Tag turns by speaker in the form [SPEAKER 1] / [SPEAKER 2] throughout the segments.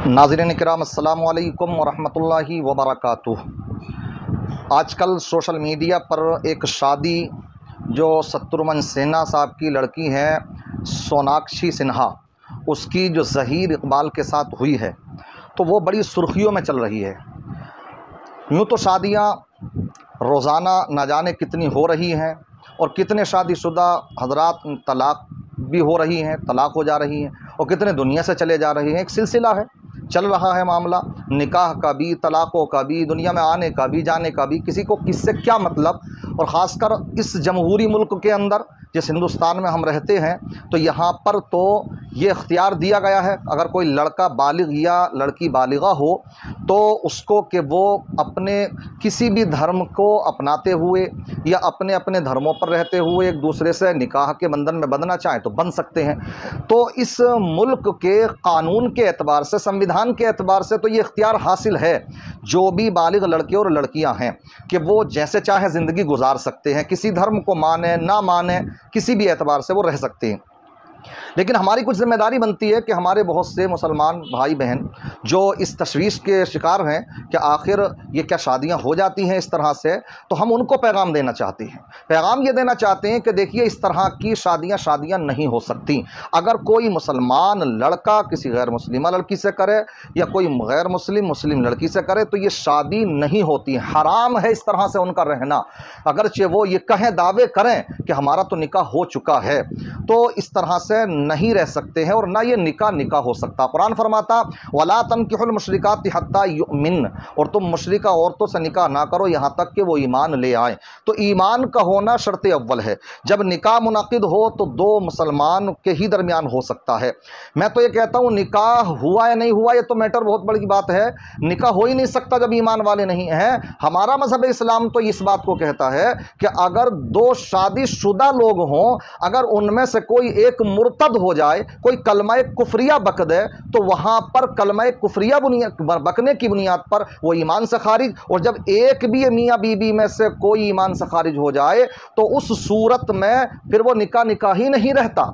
[SPEAKER 1] नाज़रीन किराम अस्सलामु अलैकुम वरहमतुल्लाहि वबरकातुह। आजकल सोशल मीडिया पर एक शादी जो शत्रुघ्न सिन्हा साहब की लड़की है सोनाक्षी सिन्हा, उसकी जो ज़हीर इकबाल के साथ हुई है तो वो बड़ी सुर्खियों में चल रही है। यूँ तो शादियाँ रोज़ाना न जाने कितनी हो रही हैं और कितने शादीशुदा हज़रात तलाक़ भी हो रही हैं, तलाक़ हो जा रही हैं और कितने दुनिया से चले जा रहे हैं। एक सिलसिला है, चल रहा है मामला, निकाह का भी, तलाक़ों का भी, दुनिया में आने का भी, जाने का भी, किसी को किससे क्या मतलब। और ख़ासकर इस जमहूरी मुल्क के अंदर जिस हिंदुस्तान में हम रहते हैं तो यहाँ पर तो ये इख्तियार दिया गया है, अगर कोई लड़का बालिग या लड़की बालिगा हो तो उसको कि वो अपने किसी भी धर्म को अपनाते हुए या अपने अपने धर्मों पर रहते हुए एक दूसरे से निकाह के बंधन में बंधना चाहें तो बंध सकते हैं। तो इस मुल्क के कानून के एतबार से, संविधान के एतबार से तो ये इख्तियार हासिल है, जो भी बालिग लड़के और लड़कियां हैं कि वो जैसे चाहे ज़िंदगी गुजार सकते हैं, किसी धर्म को माने ना माने, किसी भी एतबार से वो रह सकते हैं। लेकिन हमारी कुछ ज़िम्मेदारी बनती है कि हमारे बहुत से मुसलमान भाई बहन जो इस तशवीश के शिकार हैं कि आखिर ये क्या शादियां हो जाती हैं इस तरह से, तो हम उनको पैगाम देना चाहते हैं। पैगाम ये देना चाहते हैं कि देखिए, इस तरह की शादियां नहीं हो सकती। अगर कोई मुसलमान लड़का किसी गैर मुस्लिमा लड़की से करे या कोई गैर मुस्लिम लड़की से करे तो ये शादी नहीं होती, हराम है इस तरह से उनका रहना। अगरचे वो ये कहें, दावे करें कि हमारा तो निकाह हो चुका है, तो इस तरह से नहीं रह सकते हैं और ना ये निकाह हो सकता। कुरान फरमाता वला तनकिहुल मुशरिकाति हत्ता युमिन, और तुम मुशरिका औरतों से निकाह ना करो यहाँ तक कि वो ईमान ले आए। तो ईमान का होना शर्त अव्वल है। जब निकाह मुनाकिद हो तो दो मुसलमान के ही दरमियान हो सकता है। मैं तो ये कहता हूँ निकाह हुआ या नहीं हुआ ये तो मैटर बहुत बड़ी बात है, निकाह हो ही नहीं सकता जब ईमान वाले नहीं हैं। हमारा मजहब इस्लाम तो इस बात को कहता है कि अगर दो शादीशुदा लोग हों, अगर उनमें से कोई एक मुर्तद हो जाए, कोई कलमा कुफरिया बक दे, तो वहां पर कलमा कुफरिया बकने की बुनियाद पर वो ईमान से खारिज। और जब एक भी मियाँ बीबी में से कोई ईमान से खारिज हो जाए तो उस सूरत में फिर वो निकाह ही नहीं रहता।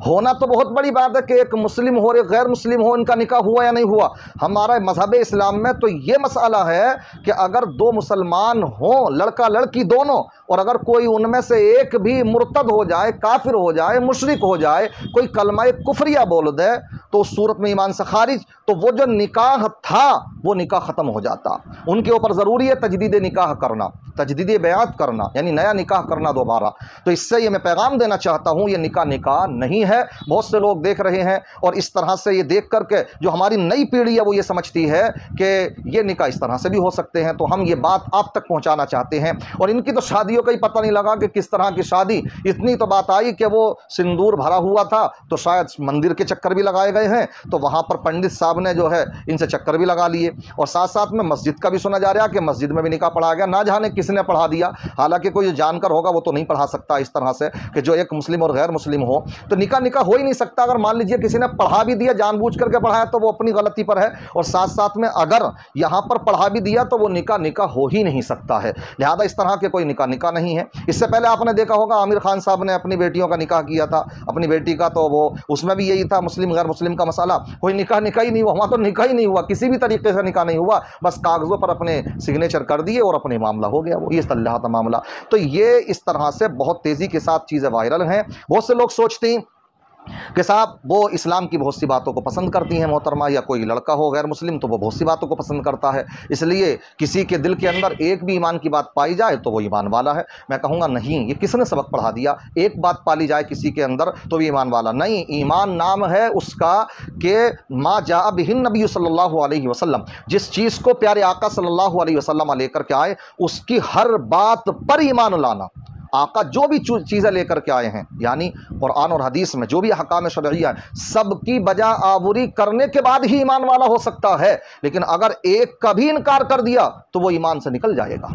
[SPEAKER 1] होना तो बहुत बड़ी बात है कि एक मुस्लिम हो और एक गैर मुस्लिम हो, इनका निकाह हुआ या नहीं हुआ। हमारा मजहब इस्लाम में तो ये मसला है कि अगर दो मुसलमान हों, लड़का लड़की दोनों, और अगर कोई उनमें से एक भी मुर्तद हो जाए, काफिर हो जाए, मुशरिक हो जाए, कोई कलमा कुफरिया बोल दे, तो उस सूरत में ईमान से खारिज, तो वो जो निकाह था वो निकाह ख़त्म हो जाता। उनके ऊपर ज़रूरी है तजदीद निकाह करना, तजदीद बैअत करना, यानी नया निकाह करना दोबारा। तो इससे ये मैं पैगाम देना चाहता हूँ, ये निकाह नहीं है। बहुत से लोग देख रहे हैं और इस तरह से ये देख करके जो हमारी नई पीढ़ी है वो ये समझती है कि ये निकाह इस तरह से भी हो सकते हैं। तो हम ये बात आप तक पहुँचाना चाहते हैं। और इनकी तो शादियों का ही पता नहीं लगा कि किस तरह की शादी, इतनी तो बात आई कि वो सिंदूर भरा हुआ था तो शायद मंदिर के चक्कर भी लगाए गए हैं, तो वहाँ पर पंडित साहब ने जो है इनसे चक्कर भी लगा लिए। और साथ साथ में मस्जिद का भी सुना जा रहा है कि मस्जिद में भी निकाह पढ़ा गया, ना जाने किसने पढ़ा दिया। हालांकि कोई जानकर होगा वो तो नहीं पढ़ा सकता इस तरह से कि जो एक मुस्लिम और गैर मुस्लिम हो तो निकाह हो ही नहीं सकता। अगर मान लीजिए किसी ने पढ़ा भी दिया, जानबूझ करके पढ़ाया, तो वो अपनी गलती पर है। और साथ साथ में अगर यहाँ पर पढ़ा भी दिया तो वो निकाह हो ही नहीं सकता है। लिहाजा इस तरह के कोई निकाह नहीं है। इससे पहले आपने देखा होगा आमिर खान साहब ने अपनी बेटियों का निकाह किया था, अपनी बेटी का, तो वो उसमें भी यही था मुस्लिम गैर मुस्लिम का मसाला। कोई निकाह ही नहीं हुआ, वहाँ तो निकाह ही नहीं हुआ, किसी भी तरीके से निकाह नहीं हुआ, बस कागज़ों पर अपने सिग्नेचर कर दिए और अपने मामला हो गया, वो ये चल रहा था मामला। तो ये इस तरह से बहुत तेज़ी के साथ चीज़ें वायरल हैं। बहुत से लोग सोचते हैं कि साहब वो इस्लाम की बहुत सी बातों को पसंद करती हैं मोहतरमा, या कोई लड़का हो गैर मुस्लिम तो वो बहुत सी बातों को पसंद करता है, इसलिए किसी के दिल के अंदर एक भी ईमान की बात पाई जाए तो वो ईमान वाला है। मैं कहूँगा नहीं, ये किसने सबक पढ़ा दिया? एक बात पाली जाए किसी के अंदर तो वो ईमान वाला नहीं। ईमान नाम है उसका कि मा जा बिहिन नबी सल्लल्लाहु अलैहि वसल्लम, जिस चीज़ को प्यारे आका सल्लल्लाहु अलैहि वसल्लम लेकर के आए उसकी हर बात पर ईमान लाना। आका जो भी चीज़ें लेकर के आए हैं, यानी कुरान और हदीस में जो भी अहकाम शरइया है, सबकी बजा आवरी करने के बाद ही ईमान वाला हो सकता है। लेकिन अगर एक का भी इनकार कर दिया तो वो ईमान से निकल जाएगा।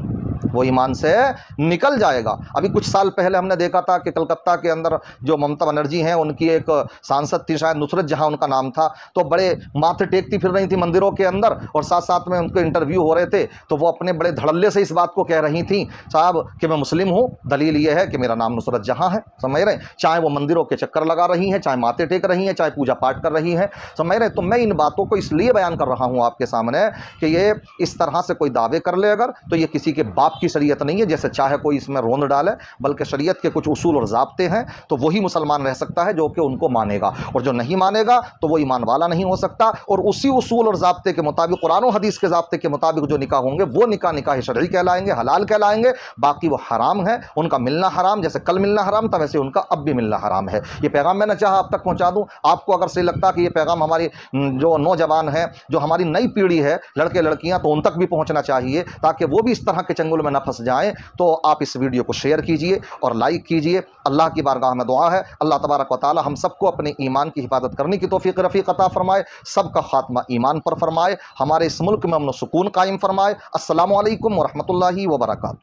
[SPEAKER 1] वो ईमान से निकल जाएगा। अभी कुछ साल पहले हमने देखा था कि कलकत्ता के अंदर जो ममता बनर्जी हैं, उनकी एक सांसद थी, शायद नुसरत जहां उनका नाम था, तो बड़े माथे टेकती फिर रही थी मंदिरों के अंदर, और साथ साथ में उनके इंटरव्यू हो रहे थे, तो वो अपने बड़े धड़ल्ले से इस बात को कह रही थी साहब कि मैं मुस्लिम हूं, दलील ये है कि मेरा नाम नुसरत जहां है। समझ रहे? चाहे वो मंदिरों के चक्कर लगा रही हैं, चाहे माथे टेक रही हैं, चाहे पूजा पाठ कर रही हैं। समझ रहे? तो मैं इन बातों को इसलिए बयान कर रहा हूं आपके सामने कि ये इस तरह से कोई दावे कर ले अगर, तो ये किसी के बाप की शरीयत नहीं है, जैसे चाहे कोई इसमें रोंद डाले, बल्कि शरीयत के कुछ उसूल और ज़ाब्ते हैं, तो वही मुसलमान रह सकता है जो कि उनको मानेगा, और जो नहीं मानेगा तो वो ईमान वाला नहीं हो सकता। और उसी उसूल और ज़ाब्ते के मुताबिक, कुरान और हदीस के ज़ाब्ते के मुताबिक जो निकाह होंगे वो निकाह शरई कहलाएंगे, हलाल कहलाएंगे। बाकी वो हराम है, उनका मिलना हराम, जैसे कल मिलना हराम था वैसे उनका अब भी मिलना हराम है। ये पैगाम मैंने चाहा आप तक पहुंचा दूं। आपको अगर सही लगता कि ये पैगाम हमारी जो नौजवान है, जो हमारी नई पीढ़ी है, लड़के लड़कियां, तो उन तक भी पहुंचना चाहिए ताकि वो भी इस तरह के चंगुल में न फंस जाएं, तो आप इस वीडियो को शेयर कीजिए और लाइक कीजिए। अल्लाह की बारगाह में दुआ है, अल्लाह तबारक व तआला हम सबको अपने ईमान की हिफाजत करने की तौफीक रफ़ीक अता फरमाए, सबका खात्मा ईमान पर फरमाए, हमारे इस मुल्क में अमन व सुकून कायम फरमाए। अस्सलामु अलैकुम व रहमतुल्लाहि व बरकातुहू।